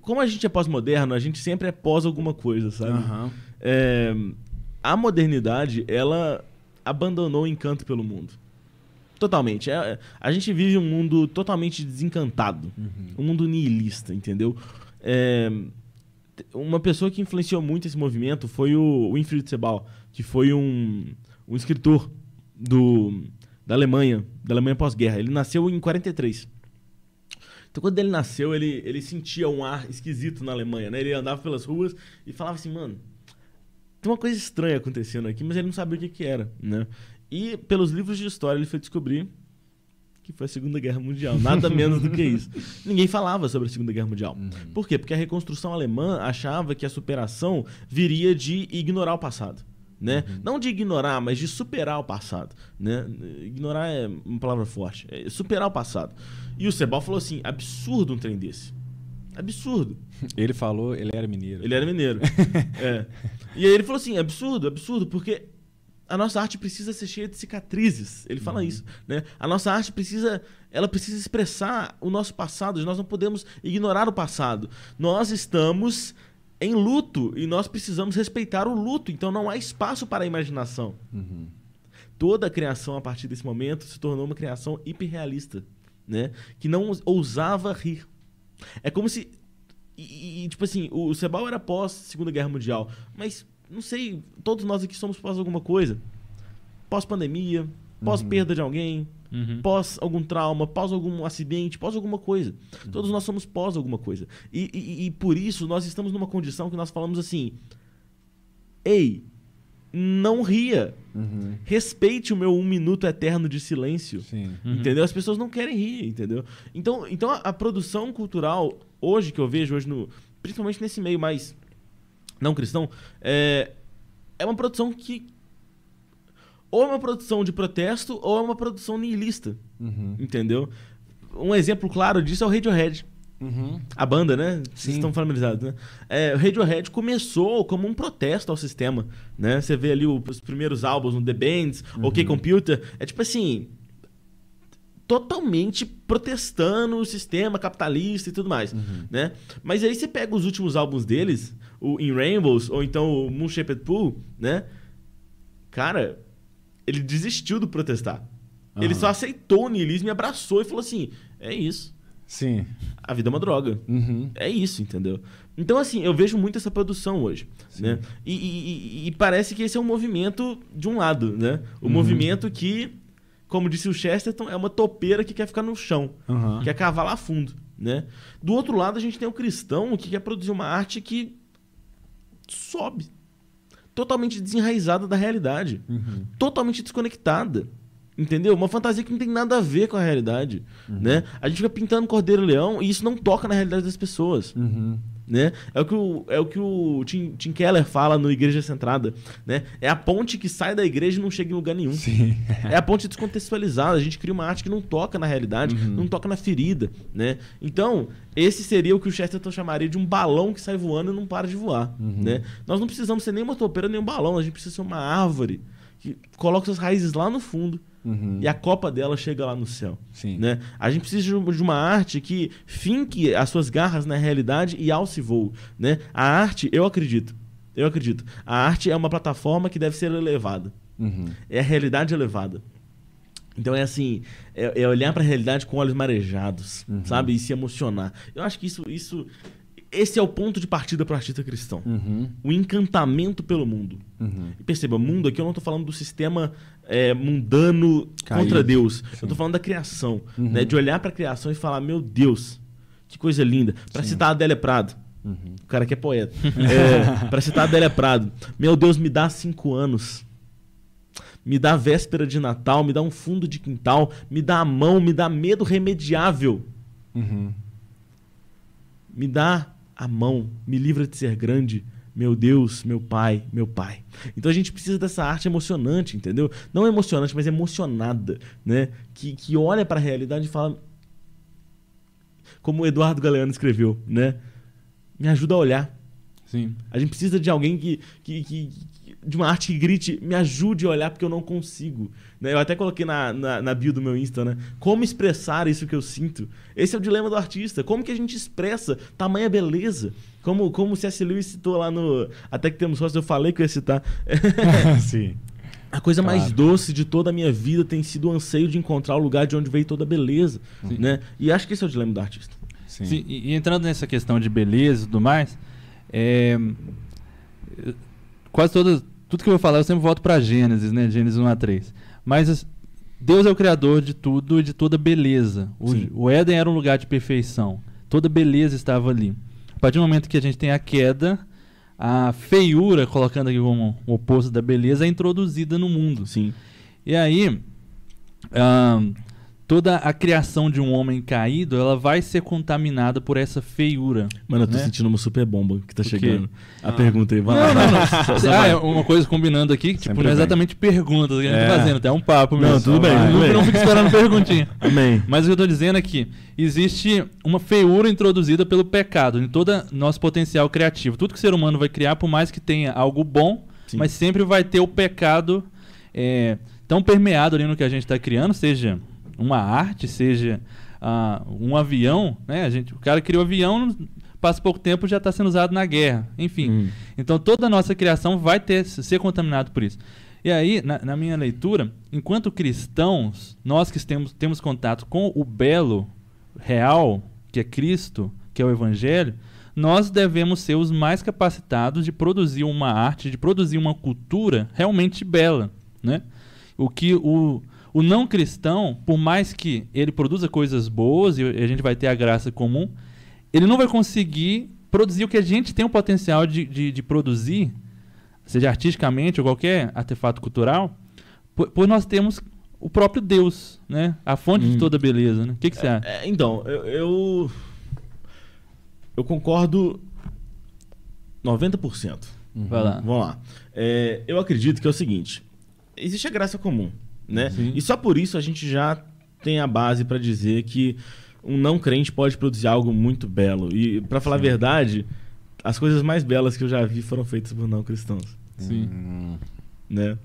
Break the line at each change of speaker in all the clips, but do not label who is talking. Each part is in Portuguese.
como a gente é pós-moderno, a gente sempre é pós alguma coisa, sabe? A modernidade, ela abandonou o encanto pelo mundo. Totalmente. A gente vive um mundo totalmente desencantado. Um mundo nihilista, entendeu? Uma pessoa que influenciou muito esse movimento foi o Winfried Sebald, que foi um escritor da Alemanha pós-guerra. Ele nasceu em 43. Então, quando ele nasceu, ele sentia um ar esquisito na Alemanha, né? Ele andava pelas ruas e falava assim, mano, tem uma coisa estranha acontecendo aqui, mas ele não sabia o que era, né? E, pelos livros de história, ele foi descobrir que foi a Segunda Guerra Mundial. Nada menos do que isso. Ninguém falava sobre a Segunda Guerra Mundial. Por quê? Porque a reconstrução alemã achava que a superação viria de ignorar o passado. Né? Não de ignorar, mas de superar o passado. Né? Ignorar é uma palavra forte. É superar o passado. E o Sebald falou assim, absurdo um trem desse. Absurdo.
Ele falou, ele era mineiro.
Ele era mineiro. E aí ele falou assim, absurdo, porque a nossa arte precisa ser cheia de cicatrizes. Ele fala isso, né? A nossa arte precisa expressar o nosso passado. Nós não podemos ignorar o passado. Nós estamos em luto e nós precisamos respeitar o luto. Então não há espaço para a imaginação. Toda a criação a partir desse momento se tornou uma criação hiperrealista, né? Que não ousava rir. É como se... tipo assim, o Sebald era pós Segunda Guerra Mundial, mas... Não sei, todos nós aqui somos pós alguma coisa. Pós pandemia, pós perda de alguém, pós algum trauma, pós algum acidente, pós alguma coisa. Todos nós somos pós alguma coisa. E por isso nós estamos numa condição que nós falamos assim, ei, não ria. Respeite o meu 1 minuto eterno de silêncio. Entendeu? As pessoas não querem rir, entendeu? Então a produção cultural, hoje que eu vejo, principalmente nesse meio mais... não cristão, é uma produção que ou é uma produção de protesto ou é uma produção nihilista, entendeu? Um exemplo claro disso é o Radiohead. A banda, né? Vocês estão familiarizados, né? O Radiohead começou como um protesto ao sistema, né? Você vê ali os primeiros álbuns no The Bands, OK Computer, é tipo assim... totalmente protestando o sistema capitalista e tudo mais, né? Mas aí você pega os últimos álbuns deles, o In Rainbows, ou então o Moon Shaped Pool, né? Cara, ele desistiu do protestar. Ele só aceitou o niilismo e abraçou e falou assim, é isso.
Sim.
A vida é uma droga. É isso, entendeu? Então, assim, eu vejo muito essa produção hoje, né? E parece que esse é um movimento de um lado, né? O movimento que... como disse o Chesterton, é uma topeira que quer ficar no chão, quer cavar lá fundo, né? Do outro lado, a gente tem o cristão que quer produzir uma arte que sobe, totalmente desenraizada da realidade, totalmente desconectada, entendeu? Uma fantasia que não tem nada a ver com a realidade, né? A gente fica pintando Cordeiro e Leão e isso não toca na realidade das pessoas. Né? É o que o Tim Keller fala no Igreja Centrada, né? É a ponte que sai da igreja e não chega em lugar nenhum. É a ponte descontextualizada. A gente cria uma arte que não toca na realidade, não toca na ferida, né? Então, esse seria o que o Chesterton chamaria de um balão que sai voando e não para de voar, né? Nós não precisamos ser nem uma topeira nem um balão, a gente precisa ser uma árvore que coloca suas raízes lá no fundo. E a copa dela chega lá no céu, né? A gente precisa de uma arte que finque as suas garras na realidade e alce voo, né? A arte, eu acredito, a arte é uma plataforma que deve ser elevada, é a realidade elevada. Então é assim, é olhar para a realidade com olhos marejados, sabe? E se emocionar. Eu acho que esse é o ponto de partida para o artista cristão. O encantamento pelo mundo. E perceba, mundo aqui eu não estou falando do sistema mundano contra Deus. Eu estou falando da criação. Né? De olhar para a criação e falar, meu Deus, que coisa linda. Para citar a Adélia Prado. O cara que é poeta. Para citar a Adélia Prado. Meu Deus, me dá 5 anos. Me dá a véspera de Natal. Me dá um fundo de quintal. Me dá a mão. Me dá medo remediável. Me dá a mão, me livra de ser grande, meu Deus, meu Pai, meu Pai. Então a gente precisa dessa arte emocionante, entendeu? Não emocionante, mas emocionada, né? Que olha para a realidade e fala, como o Eduardo Galeano escreveu, né? Me ajuda a olhar. A gente precisa de alguém que de uma arte que grite, me ajude a olhar porque eu não consigo. Né? Eu até coloquei na bio do meu Insta, né? Como expressar isso que eu sinto? Esse é o dilema do artista. Como que a gente expressa tamanha beleza? Como o C.S. Lewis citou lá no Até que Temos Rostos, eu falei que eu ia citar.
Sim.
A coisa mais doce de toda a minha vida tem sido o anseio de encontrar o lugar de onde veio toda a beleza. Né? E acho que esse é o dilema do artista.
Sim. Sim, e entrando nessa questão de beleza e tudo mais, quase tudo que eu vou falar eu sempre volto para Gênesis, né? Gênesis 1 a 3. Mas Deus é o criador de tudo e de toda beleza. O Éden era um lugar de perfeição. Toda beleza estava ali. A partir do momento que a gente tem a queda, a feiura, colocando aqui como o oposto da beleza, é introduzida no mundo.
Sim.
E aí, toda a criação de um homem caído, ela vai ser contaminada por essa feiura.
Mano, eu tô sentindo uma super bomba que tá chegando. A pergunta aí, vai lá.
Não. É uma coisa combinando aqui, que tipo, não é exatamente perguntas que a gente tá fazendo, até um papo mesmo.
Não, tudo bem.
Não fica esperando perguntinha.
Amém.
Mas o que eu tô dizendo é que existe uma feiura introduzida pelo pecado em todo nosso potencial criativo. Tudo que o ser humano vai criar, por mais que tenha algo bom, mas sempre vai ter o pecado tão permeado ali no que a gente tá criando, seja uma arte, seja um avião, né? O cara criou o avião, passa pouco tempo já está sendo usado na guerra. Enfim, então toda a nossa criação vai ser contaminada por isso. E aí, na minha leitura, enquanto cristãos, nós que temos contato com o belo real, que é Cristo, que é o Evangelho, nós devemos ser os mais capacitados de produzir uma arte, de produzir uma cultura realmente bela, né? O não cristão, por mais que ele produza coisas boas e a gente vai ter a graça comum, ele não vai conseguir produzir o que a gente tem o potencial de produzir, seja artisticamente ou qualquer artefato cultural, por nós temos o próprio Deus, né? A fonte de toda beleza. Né? O que você acha?
Então, eu concordo 90%.
Vai lá.
Vamos lá. Eu acredito que é o seguinte, existe a graça comum. Né? E só por isso a gente já tem a base para dizer que um não crente pode produzir algo muito belo. E, para falar a verdade, as coisas mais belas que eu já vi foram feitas por não cristãos.
Sim.
Né?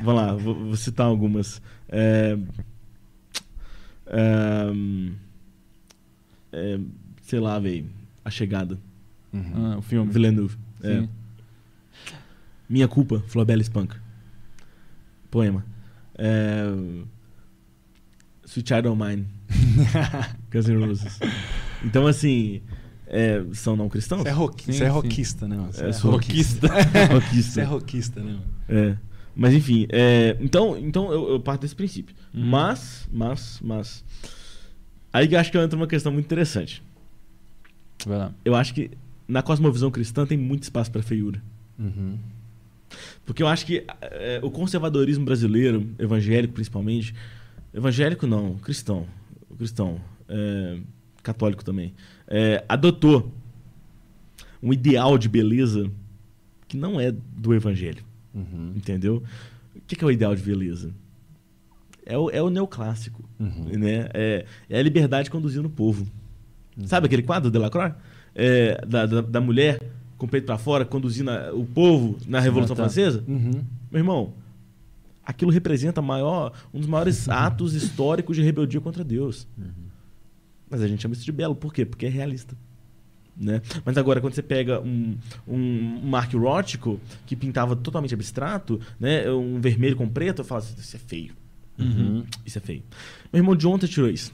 Vamos lá, vou citar algumas. Sei lá, velho. A Chegada.
O filme.
Villeneuve. Minha Culpa, Flobela Spunk. Poema. Sweet Child O' Mine. Guns N' Roses. Então, assim, são não cristãos?
Você é rockista, né?
Eu sou rockista.
Você é rockista, né?
Mas, enfim, então eu parto desse princípio. Mas, aí que eu acho que entra uma questão muito interessante.
Vai lá.
Eu acho que na cosmovisão cristã tem muito espaço para feiura. Porque eu acho que o conservadorismo brasileiro, evangélico principalmente, evangélico não, cristão, católico também, adotou um ideal de beleza que não é do evangelho, entendeu? O que é o ideal de beleza? É o neoclássico, né? É a liberdade conduzindo o povo. Sabe aquele quadro de Delacroix? Da mulher com o peito para fora, conduzindo o povo na Revolução Francesa? Meu irmão, aquilo representa um dos maiores atos históricos de rebeldia contra Deus. Mas a gente chama isso de belo. Por quê? Porque é realista. Né? Mas agora, quando você pega um Mark Rothko, que pintava totalmente abstrato, né? Um vermelho com preto, eu falo assim, isso é feio. Isso é feio. Meu irmão, de onde você tirou isso?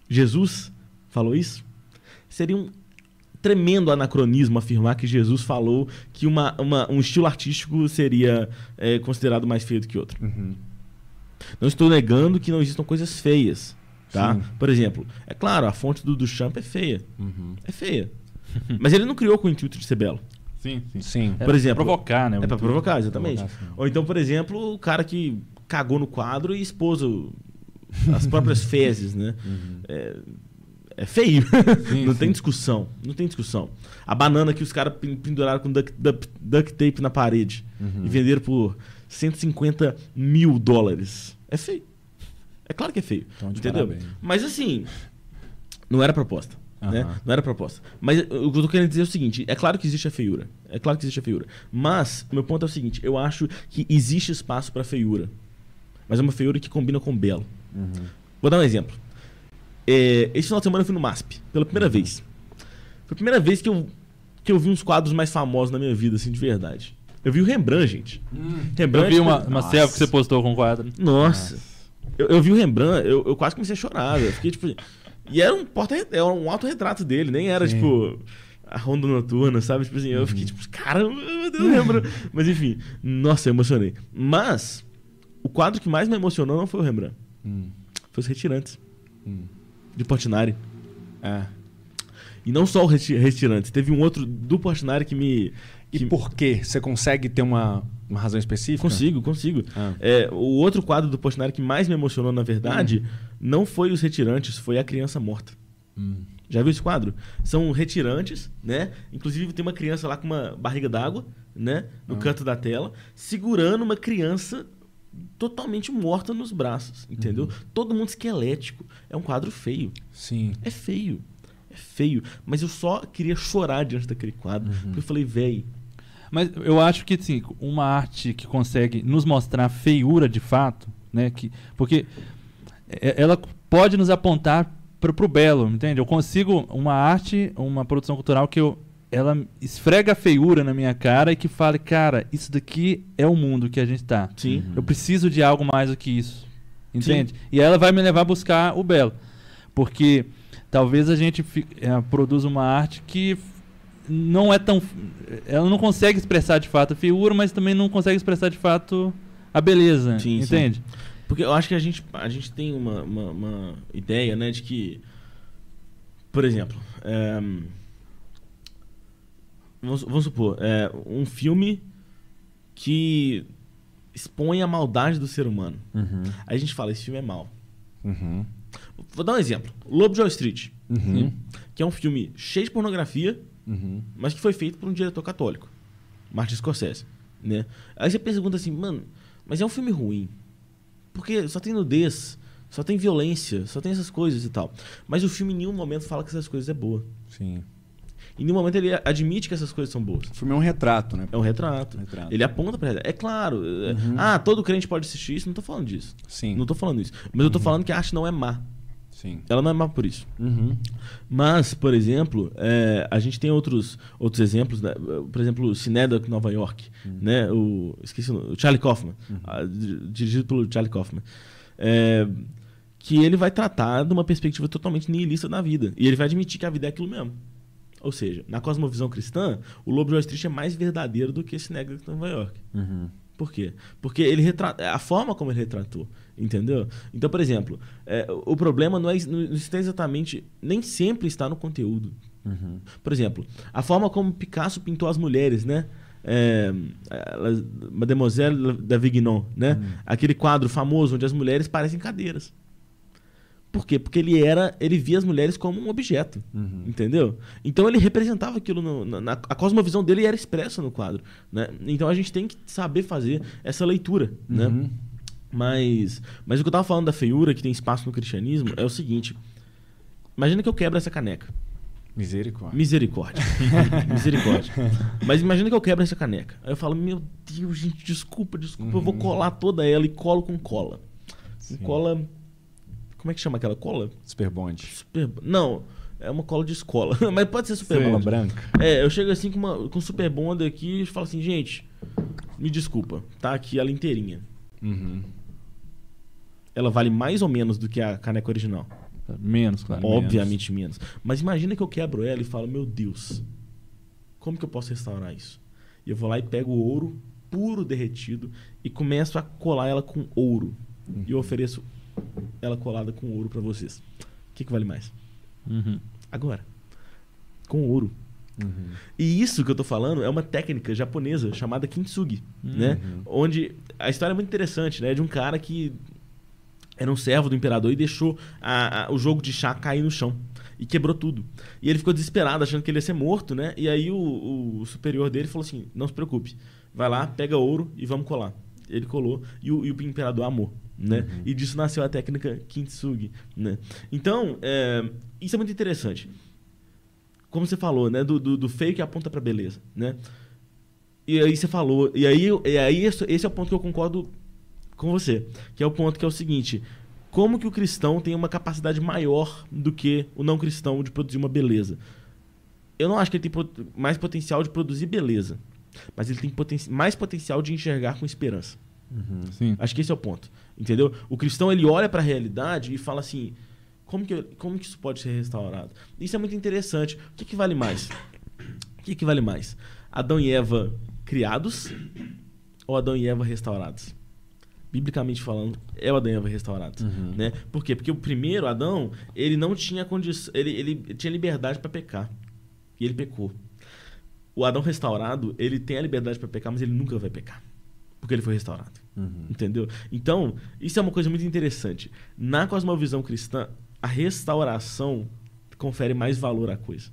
Jesus falou isso? Seria um tremendo anacronismo afirmar que Jesus falou que um estilo artístico seria considerado mais feio do que outro. Não estou negando que não existam coisas feias. Tá? Por exemplo, é claro, a fonte do Duchamp é feia. É feia. Mas ele não criou com o intuito de ser belo.
Sim.
Por exemplo,
pra provocar, né?
É pra provocar, exatamente. Ou então, por exemplo, o cara que cagou no quadro e expôs as próprias fezes, né? É feio. Não tem discussão. A banana que os caras penduraram com duct tape na parede e venderam por $150 mil. É feio. É claro que é feio. Então, entendeu? Parabéns. Mas assim, não era proposta. Né? Não era proposta. Mas o que eu tô querendo dizer é o seguinte: é claro que existe a feiura. Mas, meu ponto é o seguinte: eu acho que existe espaço para feiura. Mas é uma feiura que combina com belo. Vou dar um exemplo. Esse final de semana eu fui no MASP, pela primeira vez. Foi a primeira vez que eu vi uns quadros mais famosos na minha vida, assim, de verdade. Eu vi o Rembrandt, gente.
Rembrandt, eu vi uma selfie que você postou com o quadro.
Nossa. Eu vi o Rembrandt, eu quase comecei a chorar. Eu fiquei, tipo... E era um autorretrato dele, nem era, tipo, a Ronda Noturna, sabe? Tipo assim, eu fiquei, tipo, caramba, meu Deus, Rembrandt. Mas enfim, nossa, eu emocionei. Mas, o quadro que mais me emocionou não foi o Rembrandt. Foi os Retirantes. De Portinari. E não só o Retirantes, teve um outro do Portinari que me...
E por quê? Você consegue ter uma razão específica?
Consigo. O outro quadro do Portinari que mais me emocionou, na verdade, não foi os Retirantes, foi a Criança Morta. Já viu esse quadro? São retirantes, né? Inclusive tem uma criança lá com uma barriga d'água, né? No canto da tela, segurando uma criança totalmente morta nos braços, entendeu? Todo mundo esquelético. É um quadro feio.
Sim.
É feio. Mas eu só queria chorar diante daquele quadro. Porque eu falei, véi...
Mas eu acho que, assim, uma arte que consegue nos mostrar feiura de fato, né? Porque ela pode nos apontar para o belo, entende? Eu consigo uma arte, uma produção cultural que ela esfrega a feiura na minha cara e que fale, cara, isso daqui é o mundo que a gente tá.
Sim.
Eu preciso de algo mais do que isso, entende?
Sim.
E ela vai me levar a buscar o belo. Porque talvez a gente produza uma arte que não é tão... Ela não consegue expressar de fato a feiura, mas também não consegue expressar de fato a beleza, entende?
Sim. Porque eu acho que a gente tem uma ideia, né, de que, por exemplo, vamos supor, um filme que expõe a maldade do ser humano. Aí a gente fala, esse filme é mau. Vou dar um exemplo. Lobo de Wall Street, que é um filme cheio de pornografia, mas que foi feito por um diretor católico, Martin Scorsese, né? Aí você pergunta assim, mano, mas é um filme ruim, porque só tem nudez, só tem violência, só tem essas coisas e tal. Mas o filme em nenhum momento fala que essas coisas é boa.
Sim.
Em nenhum momento ele admite que essas coisas são boas.
O filme é um retrato, né?
É um retrato. Ele aponta pra realidade. É claro. Todo crente pode assistir isso. Não tô falando disso.
Sim.
Não tô falando isso. Mas eu tô falando que a arte não é má.
Sim.
Ela não é má por isso. Mas, por exemplo, a gente tem outros exemplos. Né? Por exemplo, o Cinedoc Nova York. Né? Esqueci o nome. O Charlie Kaufman. Dirigido pelo Charlie Kaufman. Que ele vai tratar de uma perspectiva totalmente nihilista da vida. E ele vai admitir que a vida é aquilo mesmo. Ou seja, na cosmovisão cristã, o Lobo de Wall Street é mais verdadeiro do que esse Cinedoc Nova York. Por quê? Porque ele a forma como ele retratou, entendeu? Então, por exemplo, o problema não está exatamente, nem sempre está no conteúdo. Por exemplo, a forma como Picasso pintou as mulheres, né? Mademoiselle d'Avignon, né? Aquele quadro famoso onde as mulheres parecem cadeiras. Por quê? Porque ele via as mulheres como um objeto, entendeu? Então ele representava aquilo, a cosmovisão dele era expressa no quadro, né? Então a gente tem que saber fazer essa leitura, né? Mas o que eu tava falando da feiura, que tem espaço no cristianismo, é o seguinte: imagina que eu quebro essa caneca. Misericórdia. Mas imagina que eu quebro essa caneca. Aí eu falo, meu Deus, gente, desculpa, eu vou colar toda ela e colo com cola. Com cola... Como é que chama aquela cola?
Super Bond.
Não, é uma cola de escola. Mas pode ser Super Bond.
Cola branca.
Eu chego assim com Super Bond aqui e falo assim, gente, me desculpa, tá aqui ela inteirinha. Ela vale mais ou menos do que a caneca original?
Menos, claro.
Obviamente menos. Mas imagina que eu quebro ela e falo, meu Deus, como que eu posso restaurar isso? E eu vou lá e pego o ouro puro derretido e começo a colar ela com ouro. E eu ofereço ela colada com ouro pra vocês. O que vale mais? Agora, com ouro. E isso que eu tô falando é uma técnica japonesa chamada kintsugi, né? Onde a história é muito interessante, né? De um cara que era um servo do imperador e deixou o jogo de chá cair no chão e quebrou tudo. E ele ficou desesperado, achando que ele ia ser morto, né? E aí o superior dele falou assim, não se preocupe, vai lá, pega ouro e vamos colar. Ele colou e o imperador amou, né? E disso nasceu a técnica kintsugi, né? Então, isso é muito interessante. como você falou, né? Do feio que aponta pra beleza, né? E aí você falou... E aí esse é o ponto que eu concordo com você. Que é o ponto que é o seguinte... Como que o cristão tem uma capacidade maior do que o não cristão de produzir uma beleza? Eu não acho que ele tem mais potencial de produzir beleza. Mas ele tem mais potencial de enxergar com esperança.
Sim.
Acho que esse é o ponto. Entendeu? O cristão, ele olha para a realidade e fala assim... Como que isso pode ser restaurado? Isso é muito interessante. O que vale mais? O que vale mais? Adão e Eva criados ou Adão e Eva restaurados? Biblicamente falando, é o Adão e Eva restaurados. Né? Por quê? Porque o primeiro, Adão, ele não tinha condição... Ele tinha liberdade para pecar. E ele pecou. O Adão restaurado, ele tem a liberdade para pecar, mas ele nunca vai pecar. Porque ele foi restaurado. Entendeu? Então, isso é uma coisa muito interessante. Na cosmovisão cristã, a restauração confere mais valor à coisa.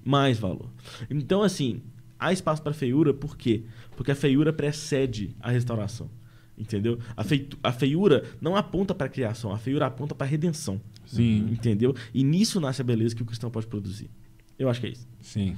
Mais valor. Então, assim, há espaço para feiura, por quê? Porque a feiura precede a restauração. Entendeu? A feiura não aponta para a criação, a feiura aponta para a redenção.
Sim.
Entendeu? E nisso nasce a beleza que o cristão pode produzir. Eu acho que é isso.
Sim.